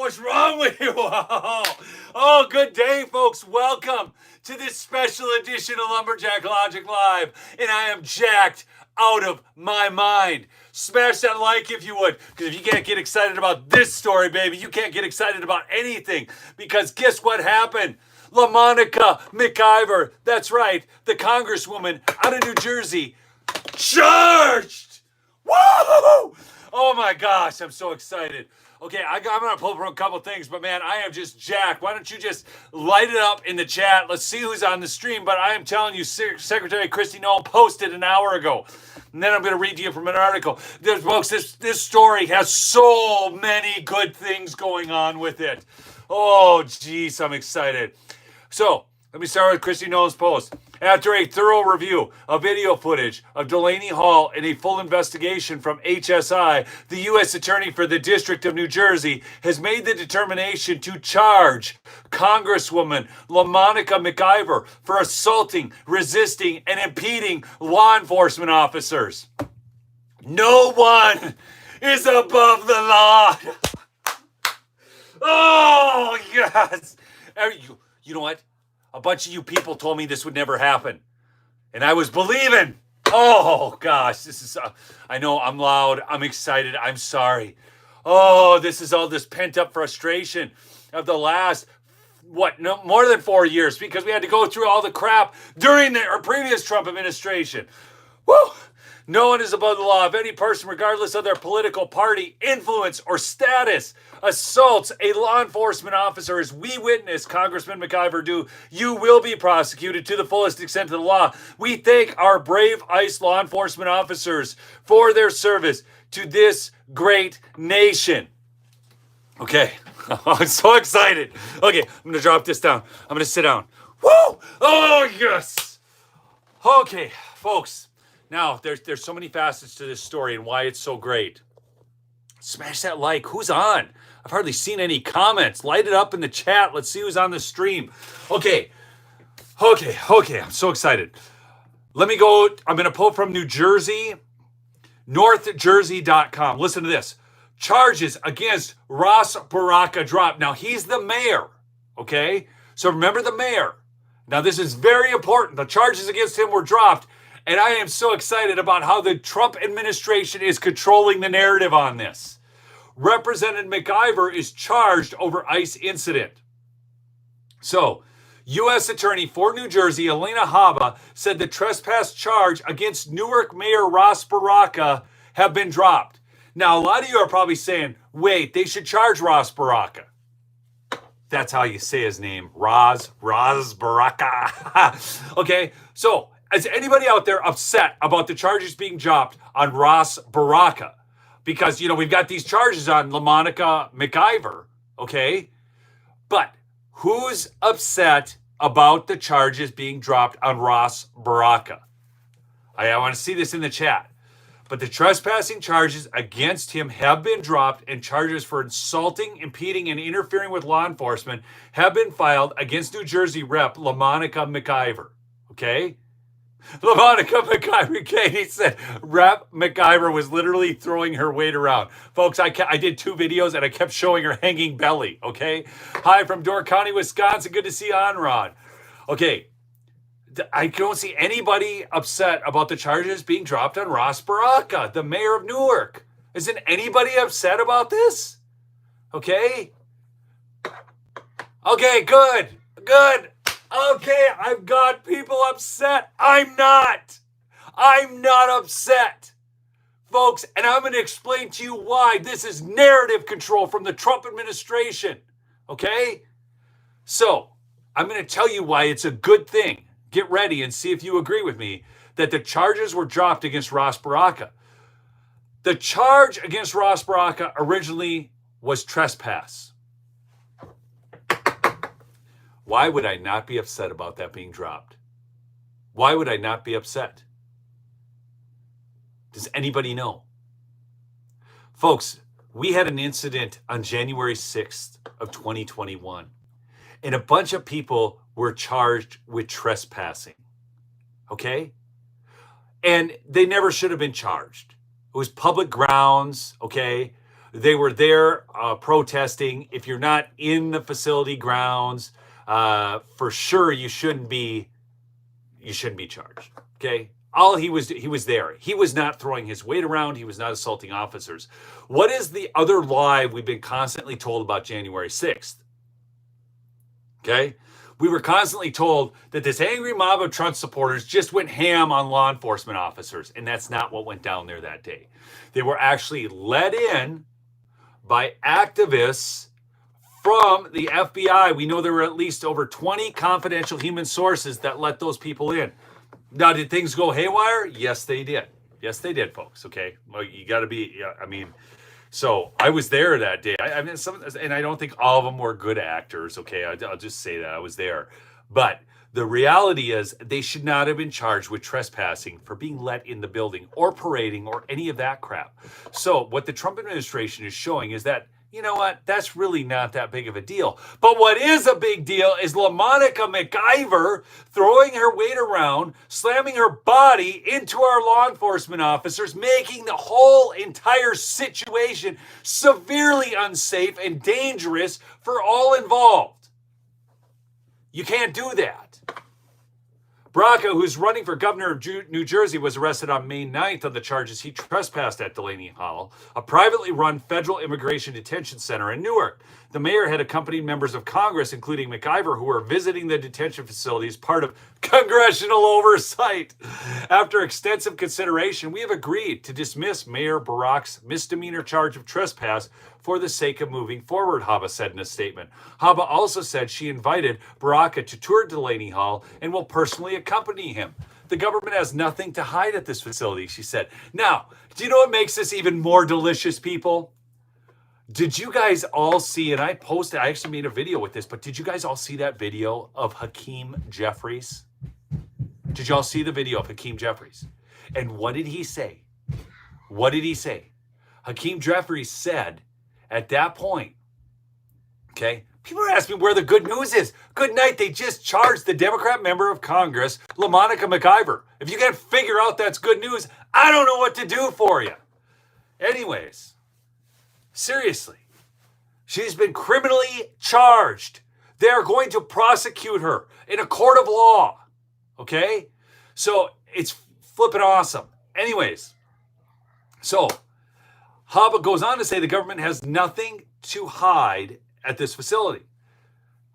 What's wrong with you? Oh, good day, folks. Welcome to this special edition of Lumberjack Logic Live. And I am jacked out of my mind. Smash that like if you would, because if you can't get excited about this story, baby, you can't get excited about anything. Because guess what happened? LaMonica McIver, that's right, the Congresswoman out of New Jersey, charged! Woo! Oh my gosh, I'm so excited. Okay, I'm going to pull up a couple things, but man, I am just jacked. Why don't you just light it up in the chat? Let's see who's on the stream. But I am telling you, Secretary Kristi Noem posted an hour ago. And then I'm going to read to you from an article. Folks, this story has so many good things going on with it. Oh, geez, I'm excited. So, let me start with Kristi Noem's post. After a thorough review of video footage of Delaney Hall and a full investigation from HSI, the U.S. Attorney for the District of New Jersey has made the determination to charge Congresswoman LaMonica McIver for assaulting, resisting, and impeding law enforcement officers. No one is above the law. Oh, yes. You know what? A bunch of you people told me this would never happen. And I was believing. Oh, gosh. This is, I know I'm loud. I'm excited. I'm sorry. Oh, this is all this pent-up frustration of the last, more than 4 years, because we had to go through all the crap during the previous Trump administration. Woo! No one is above the law. If any person, regardless of their political party, influence, or status, assaults a law enforcement officer, as we witnessed Congressman McIver do, you will be prosecuted to the fullest extent of the law. We thank our brave ICE law enforcement officers for their service to this great nation. Okay, I'm so excited. Okay, I'm going to drop this down. I'm going to sit down. Woo! Oh, yes! Okay, folks. Now, there's so many facets to this story and why it's so great. Smash that like. Who's on? I've hardly seen any comments. Light it up in the chat. Let's see who's on the stream. Okay. I'm so excited. Let me go. I'm going to pull from New Jersey, northjersey.com. Listen to this. Charges against Ras Baraka dropped. Now, he's the mayor, okay? So remember the mayor. Now, this is very important. The charges against him were dropped. And I am so excited about how the Trump administration is controlling the narrative on this. Representative McIver is charged over ICE incident. So, U.S. Attorney for New Jersey, Elena Haba, said the trespass charge against Newark Mayor Ras Baraka have been dropped. Now, a lot of you are probably saying, wait, they should charge Ras Baraka. That's how you say his name, Ras Baraka. Okay, so is anybody out there upset about the charges being dropped on Ras Baraka? Because, we've got these charges on LaMonica McIver, okay? But who's upset about the charges being dropped on Ras Baraka? I want to see this in the chat. But the trespassing charges against him have been dropped, and charges for insulting, impeding, and interfering with law enforcement have been filed against New Jersey Rep. LaMonica McIver, okay? LaMonica McIver, Katie said Rep. McIver was literally throwing her weight around. Folks, I did 2 videos and I kept showing her hanging belly, okay? Hi from Door County, Wisconsin. Good to see you on, Rod. Okay, I don't see anybody upset about the charges being dropped on Ras Baraka, the mayor of Newark. Isn't anybody upset about this? Okay? Okay, good. Okay, I've got people upset. I'm not upset, folks, and I'm going to explain to you why. This is narrative control from the Trump administration, okay? So, I'm going to tell you why it's a good thing. Get ready and see if you agree with me that the charges were dropped against Ras Baraka. The charge against Ras Baraka originally was trespass. Why would I not be upset about that being dropped? Why would I not be upset? Does anybody know? Folks, we had an incident on January 6th of 2021, and a bunch of people were charged with trespassing, okay? And they never should have been charged. It was public grounds, okay? They were there protesting. If you're not in the facility grounds, for sure you shouldn't be charged. Okay. He was there. He was not throwing his weight around. He was not assaulting officers. What is the other lie we've been constantly told about January 6th? Okay. We were constantly told that this angry mob of Trump supporters just went ham on law enforcement officers. And that's not what went down there that day. They were actually led in by activists from the FBI. We know there were at least over 20 confidential human sources that let those people in. Now, did things go haywire? Yes, they did. Yes, they did, folks. Okay. Well, you got to be, so I was there that day. And I don't think all of them were good actors. Okay. I'll just say that I was there. But the reality is they should not have been charged with trespassing for being let in the building or parading or any of that crap. So what the Trump administration is showing is that, you know what, that's really not that big of a deal. But what is a big deal is LaMonica McIver throwing her weight around, slamming her body into our law enforcement officers, making the whole entire situation severely unsafe and dangerous for all involved. You can't do that. Baraka, who's running for governor of New Jersey, was arrested on May 9th on the charges he trespassed at Delaney Hall, a privately run federal immigration detention center in Newark. The mayor had accompanied members of Congress, including McIver, who were visiting the detention facility as part of congressional oversight. After extensive consideration, we have agreed to dismiss Mayor Baraka's misdemeanor charge of trespass for the sake of moving forward, Haba said in a statement. Haba also said she invited Baraka to tour Delaney Hall and will personally accompany him. The government has nothing to hide at this facility, she said. Now, do you know what makes this even more delicious, people? Did you guys all see, and I actually made a video with this, but did you guys all see that video of Hakeem Jeffries? Did y'all see the video of Hakeem Jeffries? And what did he say? What did he say? Hakeem Jeffries said at that point, okay, people are asking where the good news is. Good night. They just charged the Democrat member of Congress, LaMonica McIver. If you can't figure out that's good news, I don't know what to do for you. Anyways, seriously, she's been criminally charged. They're going to prosecute her in a court of law. Okay? So it's flipping awesome. Anyways, so Haba goes on to say the government has nothing to hide at this facility.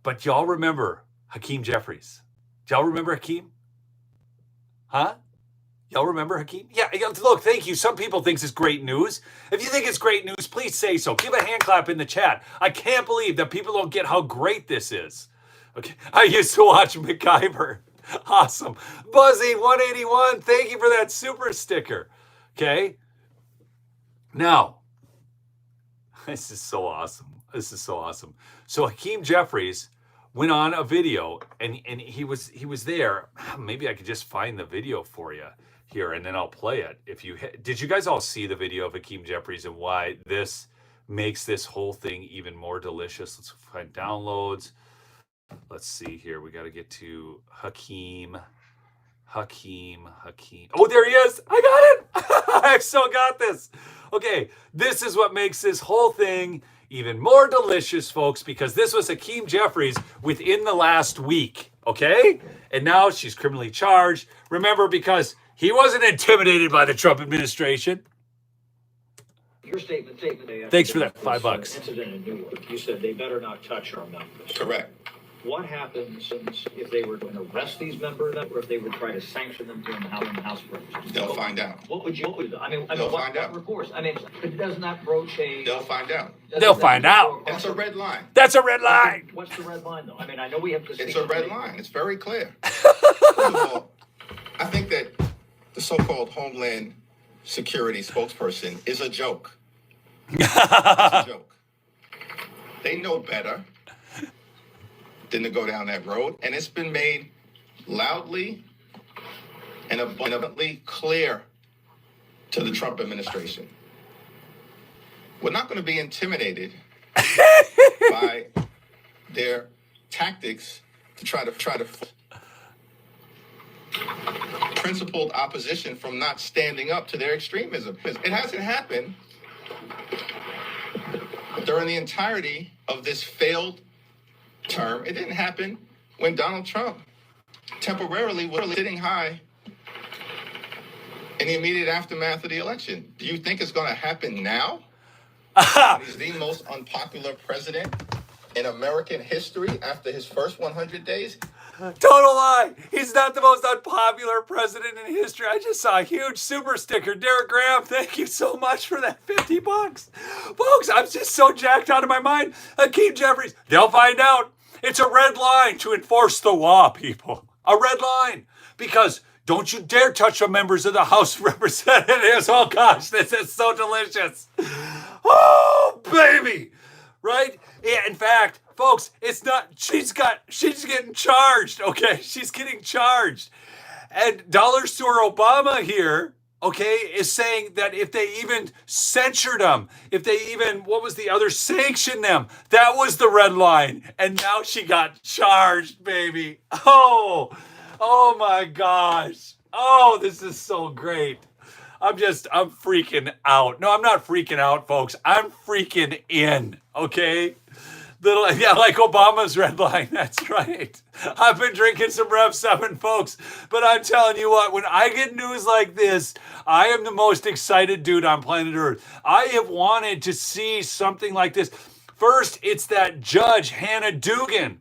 But y'all remember Hakeem Jeffries? Y'all remember Hakeem? Huh? Y'all remember Hakeem? Yeah, look, thank you. Some people think it's great news. If you think it's great news, please say so. Give a hand clap in the chat. I can't believe that people don't get how great this is. Okay, I used to watch MacGyver. Awesome. Buzzy181, thank you for that super sticker. Okay? Now, this is so awesome. This is so awesome. So Hakeem Jeffries went on a video, and he was there. Maybe I could just find the video for you here, and then I'll play it. Did you guys all see the video of Hakeem Jeffries and why this makes this whole thing even more delicious? Let's find downloads. Let's see here. We got to get to Hakeem. Oh, there he is. I got it. I still got this. Okay, this is what makes this whole thing even more delicious, folks, because this was Hakeem Jeffries within the last week, okay? And now she's criminally charged. Remember, because he wasn't intimidated by the Trump administration. Your statement. Thanks for that, $5. Incident in Newark. You said they better not touch our members. Correct. What happens if they were going to arrest these members, or if they would try to sanction them to in the House arrest? They'll find out. What would you do? They'll find out. Recourse? Doesn't that broach a... They'll find out. They'll find out. That's a red line. That's a red line. What's the red line, though? I know we have to... It's a red line. It's very clear. First of all, I think that the so-called Homeland Security spokesperson is a joke. It's a joke. They know better than to go down that road, and it's been made loudly and abundantly clear to the Trump administration. We're not going to be intimidated by their tactics to try to principled opposition from not standing up to their extremism. It hasn't happened But during the entirety of this failed term, it didn't happen when Donald Trump temporarily was sitting high in the immediate aftermath of the election. Do you think it's going to happen now? He's the most unpopular president in American history after his first 100 days. Total lie. He's not the most unpopular president in history. I just saw a huge super sticker. Derek Graham, thank you so much for that $50. Folks, I'm just so jacked out of my mind. Hakeem Jeffries, they'll find out. It's a red line to enforce the law, people. A red line. Because don't you dare touch the members of the House of Representatives. Oh gosh, this is so delicious. Oh, baby. Right? Yeah, in fact, folks, it's not, she's getting charged, okay? She's getting charged. And Dollar Store Obama here, okay, is saying that if they even censured them, if they even, what was the other, sanctioned them, that was the red line. And now she got charged, baby. Oh my gosh. Oh, this is so great. I'm freaking out. No, I'm not freaking out, folks. I'm freaking in, okay? Like Obama's red line. That's right. I've been drinking some Rev 7, folks. But I'm telling you what, when I get news like this, I am the most excited dude on planet Earth. I have wanted to see something like this. First, it's that judge, Hannah Dugan.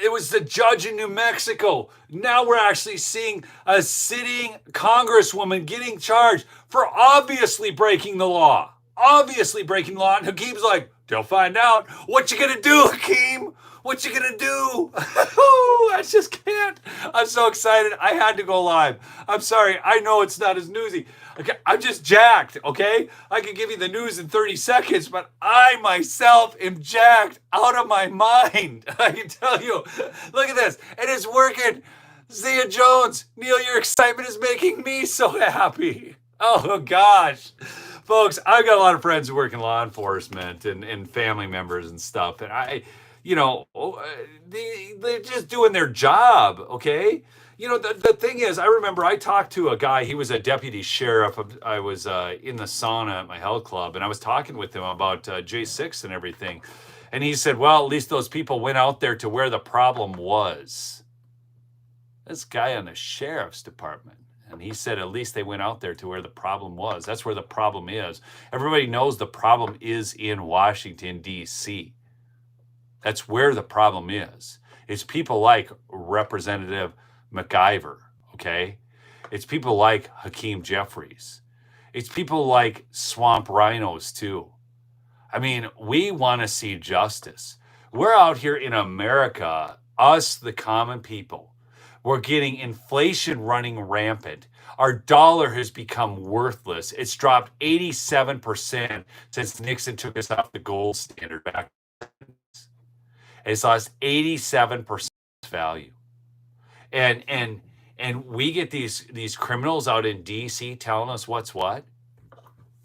It was the judge in New Mexico. Now we're actually seeing a sitting congresswoman getting charged for obviously breaking the law. Obviously breaking the law. And Hakeem's like, they'll find out. What you gonna do, Hakeem? What you gonna do? I just can't. I'm so excited. I had to go live. I'm sorry. I know it's not as newsy. Okay, I'm just jacked, okay? I can give you the news in 30 seconds, but I myself am jacked out of my mind. I can tell you. Look at this. And it's working. Zia Jones, Neil, your excitement is making me so happy. Oh, gosh. Folks, I've got a lot of friends who work in law enforcement and family members and stuff. And they're just doing their job, okay? You know, the thing is, I remember I talked to a guy, he was a deputy sheriff. I was in the sauna at my health club, and I was talking with him about J6 and everything. And he said, well, at least those people went out there to where the problem was. This guy on the sheriff's department. And he said, at least they went out there to where the problem was. That's where the problem is. Everybody knows the problem is in Washington, D.C. That's where the problem is. It's people like Representative MacIver, okay? It's people like Hakeem Jeffries. It's people like swamp rhinos, too. I mean, we want to see justice. We're out here in America, us, the common people. We're getting inflation running rampant. Our dollar has become worthless. It's dropped 87% since Nixon took us off the gold standard back. It's lost 87% value. And we get these criminals out in D.C. telling us what's what.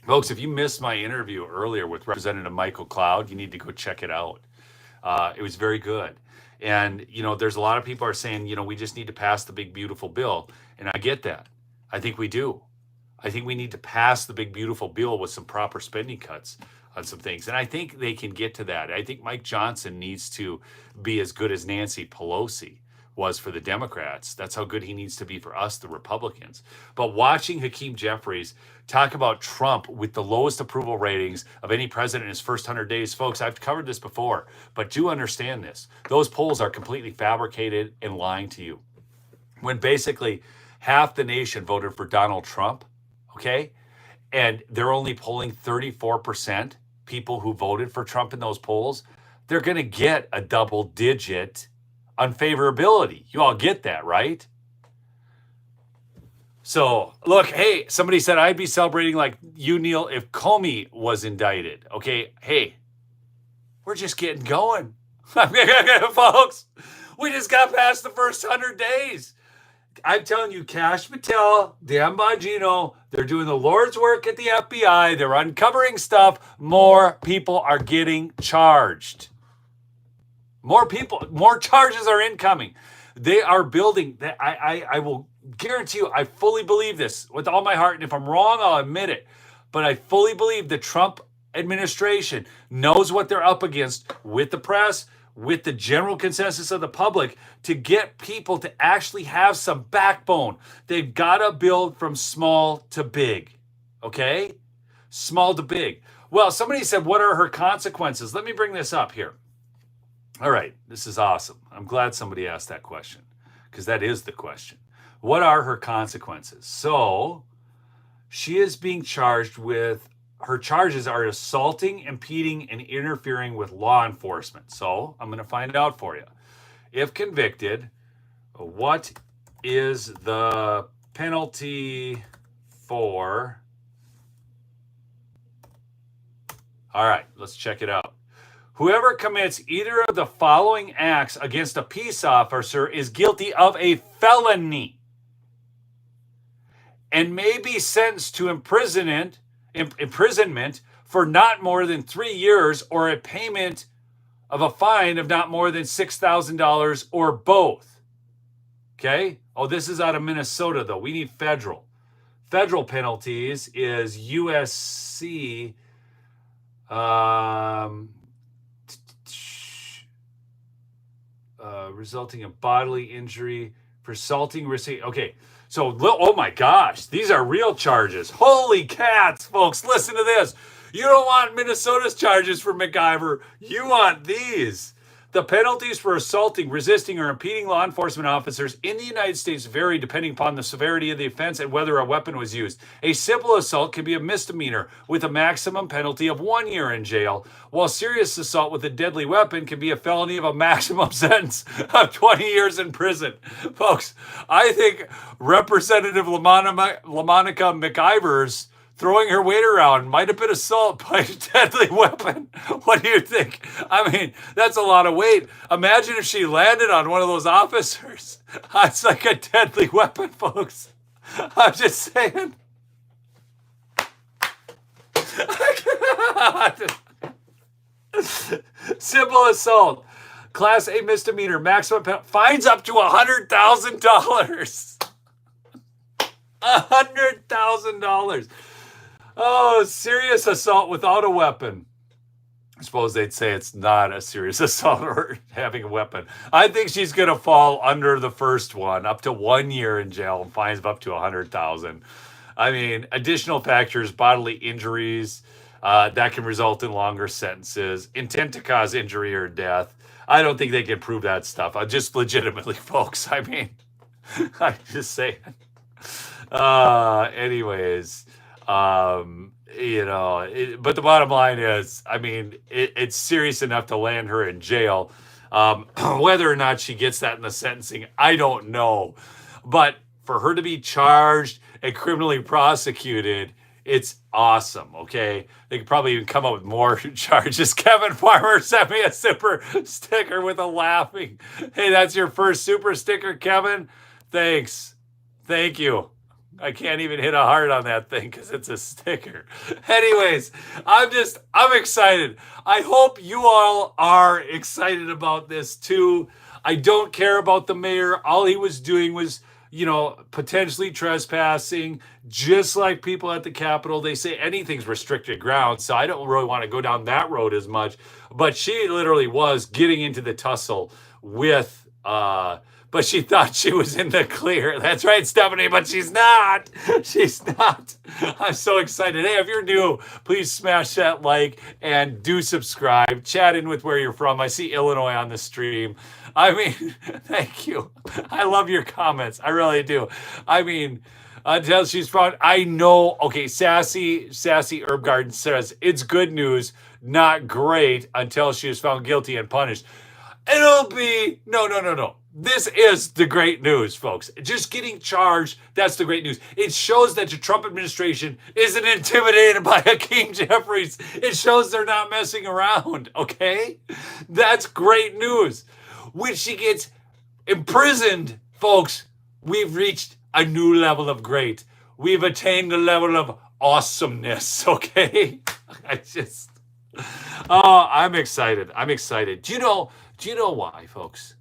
Folks, if you missed my interview earlier with Representative Michael Cloud, you need to go check it out. It was very good. And, you know, there's a lot of people are saying, you know, we just need to pass the big, beautiful bill. And I get that. I think we do. I think we need to pass the big, beautiful bill with some proper spending cuts on some things. And I think they can get to that. I think Mike Johnson needs to be as good as Nancy Pelosi was for the Democrats. That's how good he needs to be for us, the Republicans. But watching Hakeem Jeffries talk about Trump with the lowest approval ratings of any president in his first 100 days, folks, I've covered this before, but do understand this. Those polls are completely fabricated and lying to you. When basically half the nation voted for Donald Trump, okay, and they're only polling 34% people who voted for Trump in those polls, they're going to get a double-digit unfavorability. You all get that, right? So, look, hey, somebody said I'd be celebrating like you, Neil, if Comey was indicted. Okay, hey, we're just getting going. Folks, we just got past the first 100 days. I'm telling you, Kash Patel, Dan Bongino, they're doing the Lord's work at the FBI. They're uncovering stuff. More people are getting charged. More people, more charges are incoming. They are building. I will guarantee you, I fully believe this with all my heart. And if I'm wrong, I'll admit it. But I fully believe the Trump administration knows what they're up against with the press, with the general consensus of the public, to get people to actually have some backbone. They've got to build from small to big, okay? Small to big. Well, somebody said, what are her consequences? Let me bring this up here. All right, this is awesome. I'm glad somebody asked that question, because that is the question. What are her consequences? So she is being charged with, her charges are assaulting, impeding, and interfering with law enforcement. So I'm going to find out for you. If convicted, what is the penalty for? All right, let's check it out. Whoever commits either of the following acts against a peace officer is guilty of a felony and may be sentenced to imprisonment for not more than 3 years or a payment of a fine of not more than $6,000 or both. Okay? Oh, this is out of Minnesota, though. We need federal. Federal penalties is USC resulting in bodily injury for assaulting, risking. Okay, so, oh my gosh, these are real charges. Holy cats, folks, listen to this. You don't want Minnesota's charges for MacGyver. You want these. The penalties for assaulting, resisting, or impeding law enforcement officers in the United States vary depending upon the severity of the offense and whether a weapon was used. A simple assault can be a misdemeanor with a maximum penalty of 1 year in jail, while serious assault with a deadly weapon can be a felony of a maximum sentence of 20 years in prison. Folks, I think Representative LaMonica MacIver's throwing her weight around might have been assault by a deadly weapon. What do you think? I mean, that's a lot of weight. Imagine if she landed on one of those officers. It's like a deadly weapon, folks. I'm just saying. Simple assault. Class A misdemeanor. Maximum fines up to $100,000. $100,000. Oh, serious assault without a weapon. I suppose they'd say it's not a serious assault or having a weapon. I think she's going to fall under the first one, up to 1 year in jail and fines of up to $100,000. I mean, additional factors, bodily injuries, that can result in longer sentences, intent to cause injury or death. I don't think they can prove that stuff. Just legitimately, folks. I mean, I'm just saying. Anyways. But the bottom line is, I mean, it's serious enough to land her in jail. Whether or not she gets that in the sentencing, I don't know. But for her to be charged and criminally prosecuted, it's awesome, okay? They could probably even come up with more charges. Kevin Farmer sent me a super sticker with a laughing. Hey, that's your first super sticker, Kevin? Thanks. Thank you. I can't even hit a heart on that thing because it's a sticker. Anyways, I'm excited. I hope you all are excited about this too. I don't care about the mayor. All he was doing was, potentially trespassing, just like people at the Capitol. They say anything's restricted ground, so I don't really want to go down that road as much. But she literally was getting into the tussle with, but she thought she was in the clear. That's right, Stephanie, but she's not. She's not. I'm so excited. Hey, if you're new, please smash that like and do subscribe. Chat in with where you're from. I see Illinois on the stream. I mean, thank you. I love your comments. I really do. I mean, until she's found, I know. Okay, Sassy Herb Garden says, it's good news, not great, until she is found guilty and punished. It'll be, no. This is the great news, folks. Just getting charged, that's the great news. It shows that the Trump administration isn't intimidated by Hakeem Jeffries. It shows they're not messing around, okay? That's great news. When she gets imprisoned, folks, we've reached a new level of great. We've attained a level of awesomeness, okay? I'm excited. Do you know why, folks?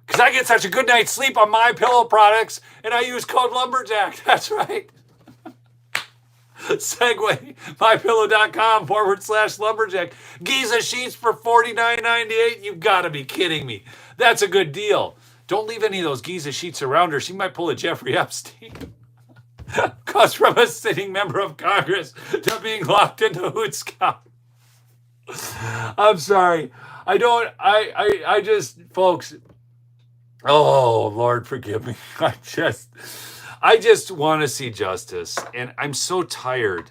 Because I get such a good night's sleep on my pillow products, and I use code LUMBERJACK. That's right. Segway, mypillow.com/lumberjack. Giza sheets for $49.98. You've got to be kidding me. That's a good deal. Don't leave any of those Giza sheets around her. She might pull a Jeffrey Epstein. Goes from a sitting member of Congress to being locked into Hoot Scout. I'm sorry. I just, folks, oh, Lord, forgive me. I just want to see justice. And I'm so tired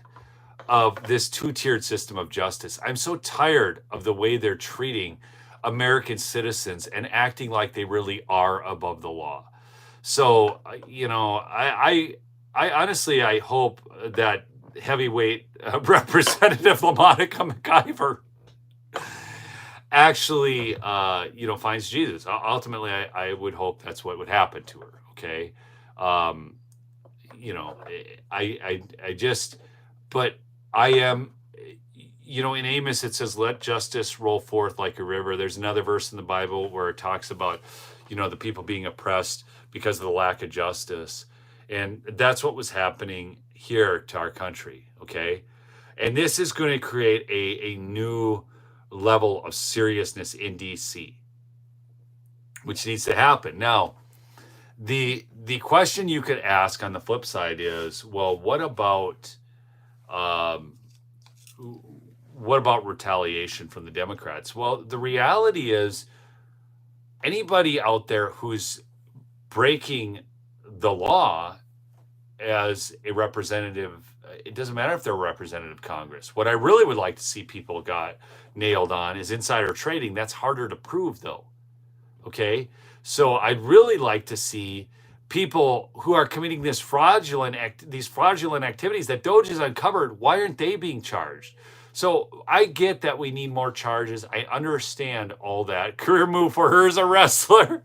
of this two-tiered system of justice. I'm so tired of the way they're treating American citizens and acting like they really are above the law. So, I honestly, I hope that heavyweight Representative LaMonica McIver actually, finds Jesus. Ultimately, I would hope that's what would happen to her. Okay. But I am, in Amos, it says, let justice roll forth like a river. There's another verse in the Bible where it talks about, the people being oppressed because of the lack of justice. And that's what was happening here to our country. Okay. And this is going to create a new level of seriousness in DC, which needs to happen. Now, the question you could ask on the flip side is, well, what about retaliation from the Democrats? Well, the reality is anybody out there who's breaking the law as a representative, it doesn't matter if they're a representative of Congress. What I really would like to see people got nailed on is insider trading. That's harder to prove, though. Okay? So I'd really like to see people who are committing these fraudulent activities that Doge has uncovered. Why aren't they being charged? So I get that we need more charges. I understand all that. Career move for her as a wrestler.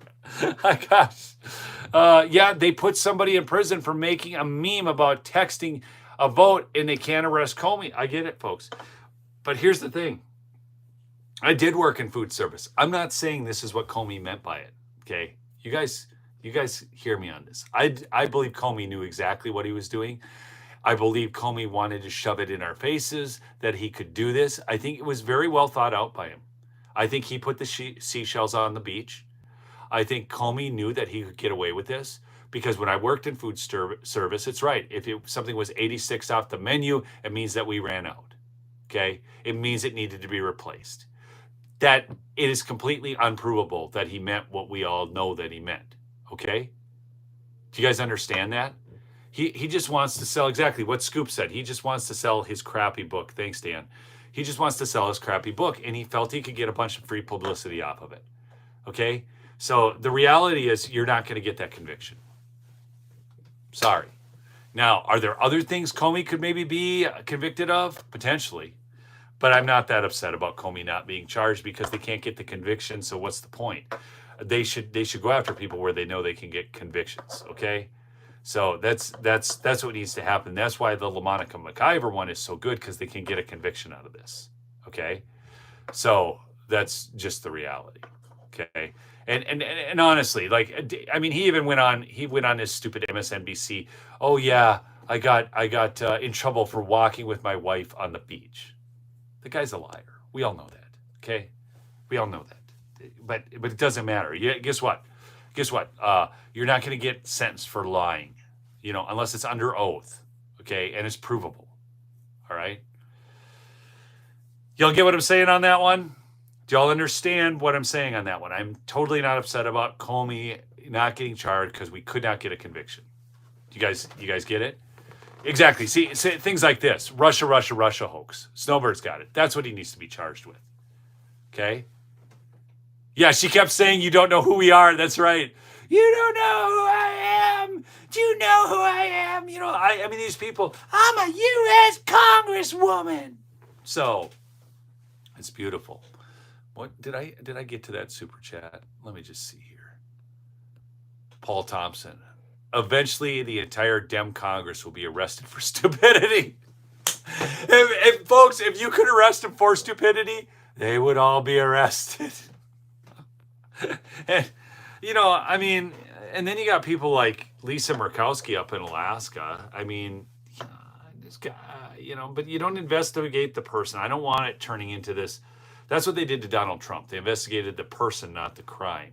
My gosh. They put somebody in prison for making a meme about texting a vote and they can't arrest Comey. I get it, folks. But here's the thing. I did work in food service. I'm not saying this is what Comey meant by it. Okay. You guys hear me on this. I believe Comey knew exactly what he was doing. I believe Comey wanted to shove it in our faces that he could do this. I think it was very well thought out by him. I think he put the seashells on the beach. I think Comey knew that he could get away with this because when I worked in food service, it's right. If something was 86 off the menu, it means that we ran out. Okay? It means it needed to be replaced. That it is completely unprovable that he meant what we all know that he meant. Okay? Do you guys understand that? He just wants to sell exactly what Scoop said. He just wants to sell his crappy book. Thanks, Dan. He just wants to sell his crappy book, and he felt he could get a bunch of free publicity off of it. Okay? So the reality is you're not going to get that conviction. Sorry. Now, are there other things Comey could maybe be convicted of? Potentially. But I'm not that upset about Comey not being charged because they can't get the conviction, so what's the point? They should go after people where they know they can get convictions, okay? So that's what needs to happen. That's why the LaMonica McIver one is so good, because they can get a conviction out of this, okay? So that's just the reality, okay? And honestly, he even went on his stupid MSNBC. Oh yeah, I got in trouble for walking with my wife on the beach. The guy's a liar. We all know that, okay? We all know that. But it doesn't matter. Yeah, guess what? You're not going to get sentenced for lying, unless it's under oath, okay? And it's provable, all right? Y'all get what I'm saying on that one? Do y'all understand what I'm saying on that one? I'm totally not upset about Comey not getting charged because we could not get a conviction. You guys get it? Exactly. See, things like this. Russia hoax. Snowbird's got it. That's what he needs to be charged with. Okay? Yeah, she kept saying you don't know who we are. That's right. You don't know who I am. Do you know who I am? I mean, these people, I'm a U.S. Congresswoman. So, it's beautiful. What did I get to that super chat? Let me just see here. Paul Thompson. Eventually, the entire Dem Congress will be arrested for stupidity. Folks, if you could arrest them for stupidity, they would all be arrested. And, and then you got people like Lisa Murkowski up in Alaska. I mean, This guy, but you don't investigate the person. I don't want it turning into this. That's what they did to Donald Trump. They investigated the person, not the crime.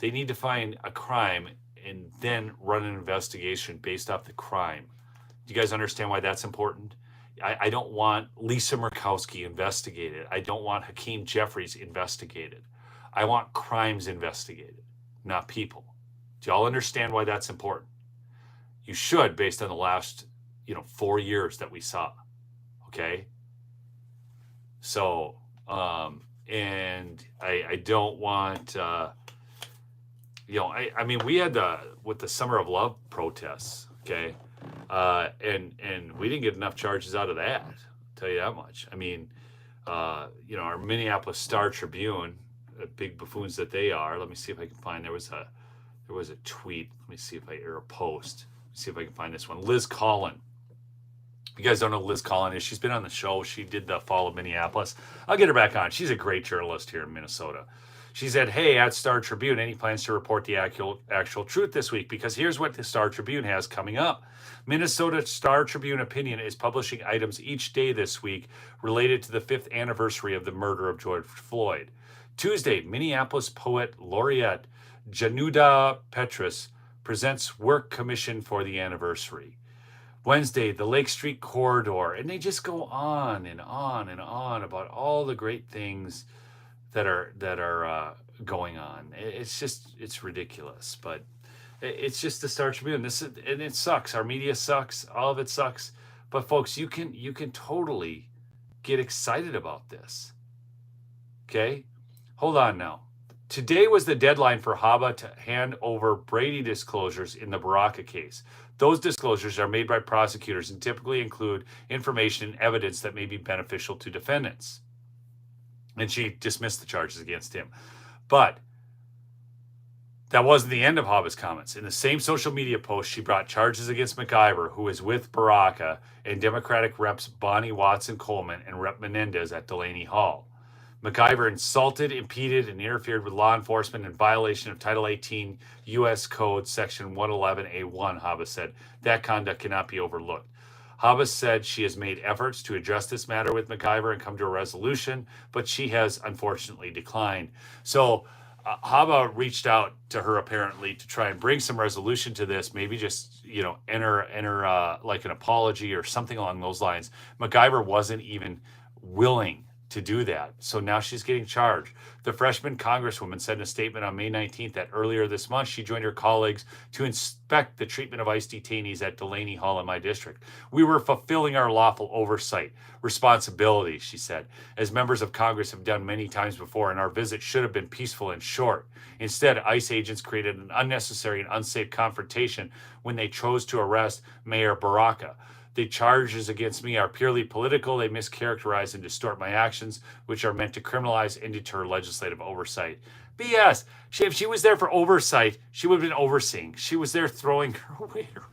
They need to find a crime and then run an investigation based off the crime. Do you guys understand why that's important? I don't want Lisa Murkowski investigated. I don't want Hakeem Jeffries investigated. I want crimes investigated, not people. Do y'all understand why that's important? You should, based on the last, 4 years that we saw. Okay? So, and I don't want, I mean, we had with the Summer of Love protests, okay? And we didn't get enough charges out of that, I'll tell you that much. I mean, our Minneapolis Star Tribune, big buffoons that they are. Let me see if I can find, there was a tweet. Let me see if or a post. Let me see if I can find this one. Liz Collin. You guys don't know who Liz Collin is. She's been on the show. She did the Fall of Minneapolis. I'll get her back on. She's a great journalist here in Minnesota. She said, hey, at Star Tribune, any plans to report the actual truth this week? Because here's what the Star Tribune has coming up. Minnesota Star Tribune Opinion is publishing items each day this week related to the 5th anniversary of the murder of George Floyd. Tuesday, Minneapolis poet laureate Januda Petrus presents work commission for the anniversary. Wednesday, the Lake Street Corridor, and they just go on and on and on about all the great things that are going on. It's ridiculous, but it's just the Star Tribune. And it sucks. Our media sucks. All of it sucks. But folks, you can totally get excited about this. Okay, hold on now. Today was the deadline for HABA to hand over Brady disclosures in the Baraka case. Those disclosures are made by prosecutors and typically include information and evidence that may be beneficial to defendants. And she dismissed the charges against him. But that wasn't the end of HABA's comments. In the same social media post, she brought charges against MacIver, who is with Baraka, and Democratic Reps Bonnie Watson-Coleman and Rep Menendez at Delaney Hall. MacIver insulted, impeded, and interfered with law enforcement in violation of Title 18 U.S. Code Section 111A1, HABA said. That conduct cannot be overlooked. HABA said she has made efforts to address this matter with MacIver and come to a resolution, but she has unfortunately declined. So HABA reached out to her apparently to try and bring some resolution to this, maybe just, enter like an apology or something along those lines. MacIver wasn't even willing to do that. So now she's getting charged. The freshman Congresswoman said in a statement on May 19th that earlier this month, she joined her colleagues to inspect the treatment of ICE detainees at Delaney Hall in my district. We were fulfilling our lawful oversight responsibility, she said, as members of Congress have done many times before, and our visit should have been peaceful and short. Instead, ICE agents created an unnecessary and unsafe confrontation when they chose to arrest Mayor Baraka. The charges against me are purely political. They mischaracterize and distort my actions, which are meant to criminalize and deter legislative oversight. BS. If she was there for oversight, she would have been overseeing. She was there throwing her weight around.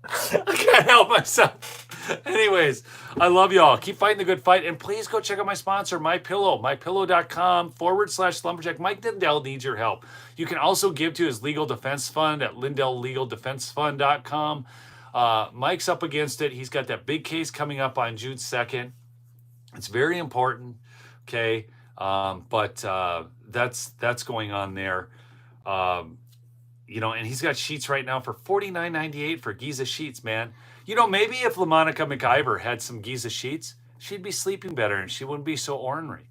I can't help myself. Anyways, I love y'all. Keep fighting the good fight. And please go check out my sponsor, MyPillow, mypillow.com/lumberjack. Mike Lindell needs your help. You can also give to his legal defense fund at lindelllegaldefensefund.com. Mike's up against it. He's got that big case coming up on June 2nd. It's very important. Okay. But that's going on there. And he's got sheets right now for $49.98 for Giza sheets, man. Maybe if LaMonica MacIver had some Giza sheets, she'd be sleeping better and she wouldn't be so ornery.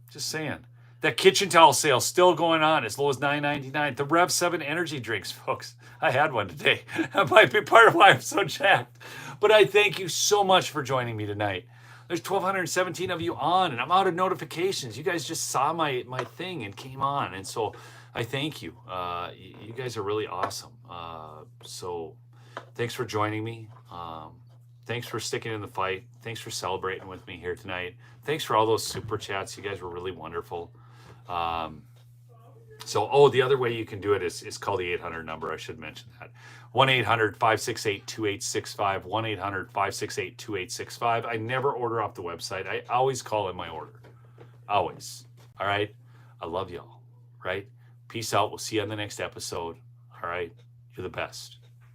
Just saying. That kitchen towel sale still going on as low as $9.99. The Rev 7 energy drinks, folks. I had one today. That might be part of why I'm so jacked. But I thank you so much for joining me tonight. There's 1,217 of you on, and I'm out of notifications. You guys just saw my thing and came on, and so I thank you. You guys are really awesome. So thanks for joining me. Thanks for sticking in the fight. Thanks for celebrating with me here tonight. Thanks for all those super chats. You guys were really wonderful. The other way you can do it is call the 800 number. I should mention that. 1-800-568-2865. 1-800-568-2865. I never order off the website. I always call in my order. Always. All right? I love y'all. Right? Peace out. We'll see you on the next episode. All right? You're the best.